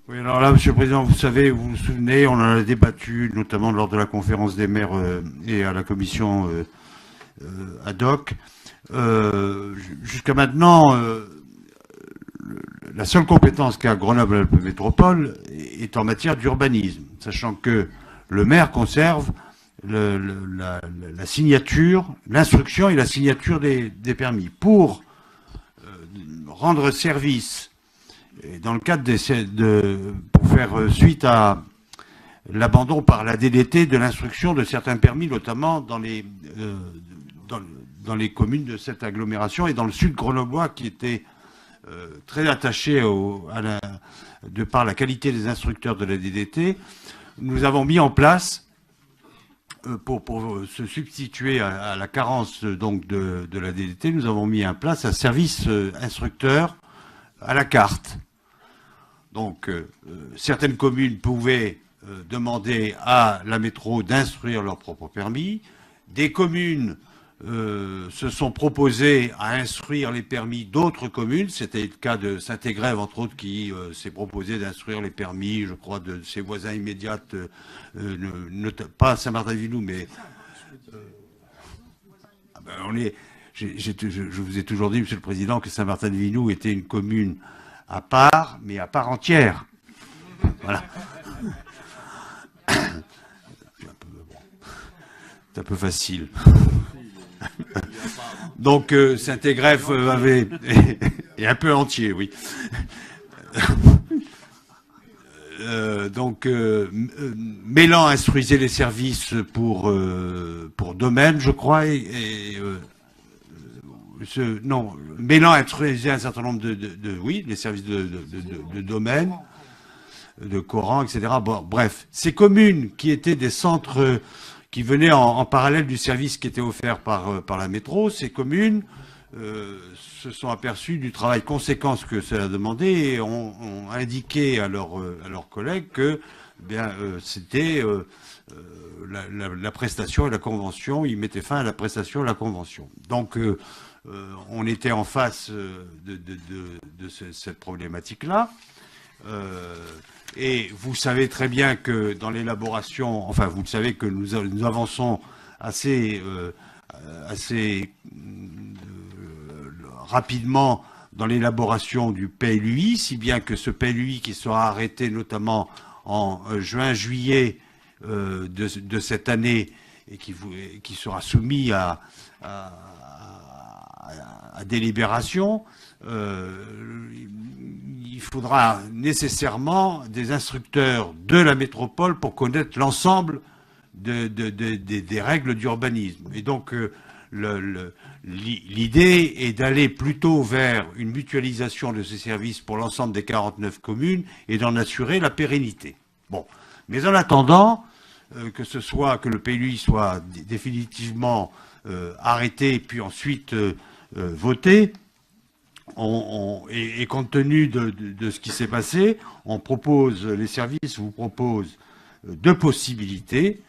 Oui, alors là, Monsieur le Président, vous savez, vous vous souvenez, on en a débattu, notamment lors de la conférence des maires et à la commission ad hoc. Jusqu'à maintenant, la seule compétence qu'a Grenoble-Alpes Métropole est en matière d'urbanisme, sachant que le maire conserve la signature, l'instruction et la signature des permis. Pour rendre service, et dans le cadre pour faire suite à l'abandon par la DDT de l'instruction de certains permis, notamment dans les communes de cette agglomération et dans le sud grenoblois qui était très attaché de par la qualité des instructeurs de la DDT, nous avons mis en place, pour se substituer à la carence donc de la DDT, nous avons mis en place un service instructeur à la carte. Donc, certaines communes pouvaient demander à la métro d'instruire leur propre permis. Des communes se sont proposées à instruire les permis d'autres communes. C'était le cas de Saint-Égrève, entre autres, qui s'est proposé d'instruire les permis, je crois, de ses voisins immédiats, pas Saint-Martin-Villou, mais... je vous ai toujours dit, Monsieur le Président, que Saint-Martin-de-Villou était une commune à part, mais à part entière. Voilà. C'est un peu facile. Donc Saint-Égrève est un peu entier, oui. Donc Mélan instruisait les services pour domaine, je crois, non, Mélan instruisait un certain nombre oui, les services de domaine, de Coran, etc. Bon, bref, ces communes qui étaient des centres qui venaient en parallèle du service qui était offert par la métro, ces communes se sont aperçues du travail conséquent que cela demandait et ont indiqué à leurs collègues que c'était la prestation et la convention, ils mettaient fin à la prestation et la convention. Donc on était en face de cette problématique-là. Et vous savez très bien que dans l'élaboration, enfin vous le savez que nous avançons assez rapidement dans l'élaboration du PLUI, si bien que ce PLUI qui sera arrêté notamment en juin-juillet de cette année et qui sera soumis à délibération, il faudra nécessairement des instructeurs de la métropole pour connaître l'ensemble des règles d'urbanisme. Et donc, l'idée est d'aller plutôt vers une mutualisation de ces services pour l'ensemble des 49 communes et d'en assurer la pérennité. Bon. Mais en attendant, que le PLUI soit définitivement arrêté puis ensuite voté, et compte tenu de ce qui s'est passé, les services vous proposent deux possibilités.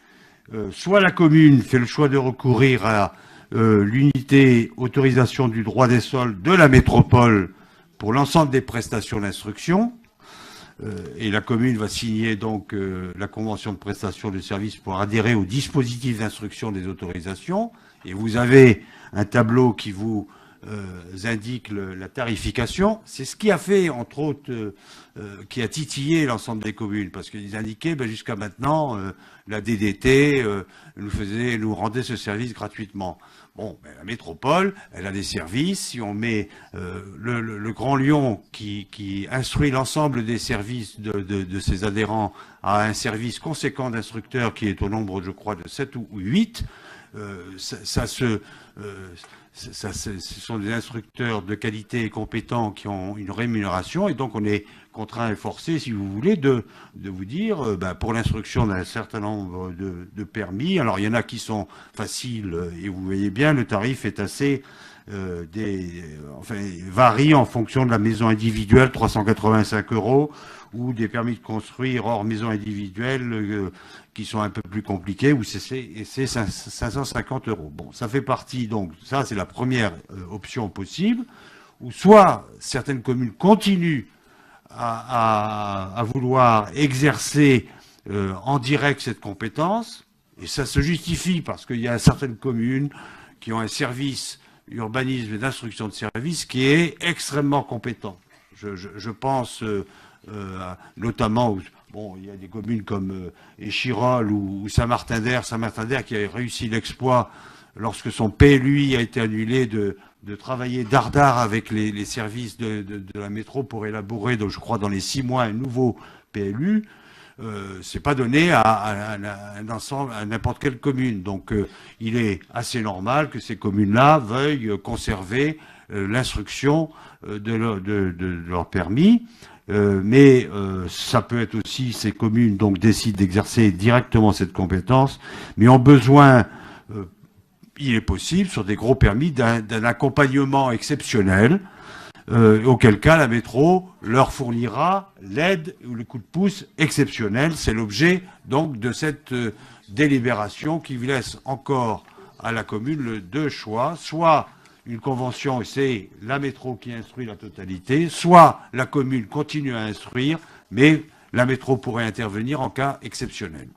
Soit la commune fait le choix de recourir à l'unité autorisation du droit des sols de la métropole pour l'ensemble des prestations d'instruction, et la commune va signer donc la convention de prestation de services pour adhérer au dispositif d'instruction des autorisations, et vous avez un tableau qui vous indique la tarification. C'est ce qui a fait, entre autres, qui a titillé l'ensemble des communes, parce qu'ils indiquaient, jusqu'à maintenant, la DDT nous rendait ce service gratuitement. Bon, la métropole, elle a des services. Si on met le Grand Lyon qui instruit l'ensemble des services de ses adhérents à un service conséquent d'instructeurs qui est au nombre, je crois, de 7 ou 8, ce sont des instructeurs de qualité et compétents qui ont une rémunération, et donc on est contraint et forcé, si vous voulez, de vous dire, pour l'instruction d'un certain nombre de permis, alors il y en a qui sont faciles, et vous voyez bien, le tarif est assez... varie en fonction de la maison individuelle, 385 €, ou des permis de construire hors maison individuelle qui sont un peu plus compliqués, où c'est 550 €. Bon, ça fait partie, donc ça c'est la première option possible, où soit certaines communes continuent à vouloir exercer en direct cette compétence, et ça se justifie parce qu'il y a certaines communes qui ont un service urbanisme et d'instruction de services qui est extrêmement compétent. Je pense notamment, bon, il y a des communes comme Échirolles ou Saint-Martin-d'Air qui a réussi l'exploit lorsque son PLUI a été annulé de travailler dardard avec les services de la métro pour élaborer, donc, je crois, dans les 6 mois, un nouveau PLU. C'est pas donné à un ensemble, à n'importe quelle commune. Donc, il est assez normal que ces communes-là veuillent conserver l'instruction de leur permis. Mais ça peut être aussi ces communes donc décident d'exercer directement cette compétence, mais ont besoin, il est possible sur des gros permis d'un accompagnement exceptionnel. Auquel cas la métro leur fournira l'aide ou le coup de pouce exceptionnel. C'est l'objet donc de cette délibération qui laisse encore à la commune le deux choix, soit une convention et c'est la métro qui instruit la totalité, soit la commune continue à instruire, mais la métro pourrait intervenir en cas exceptionnel.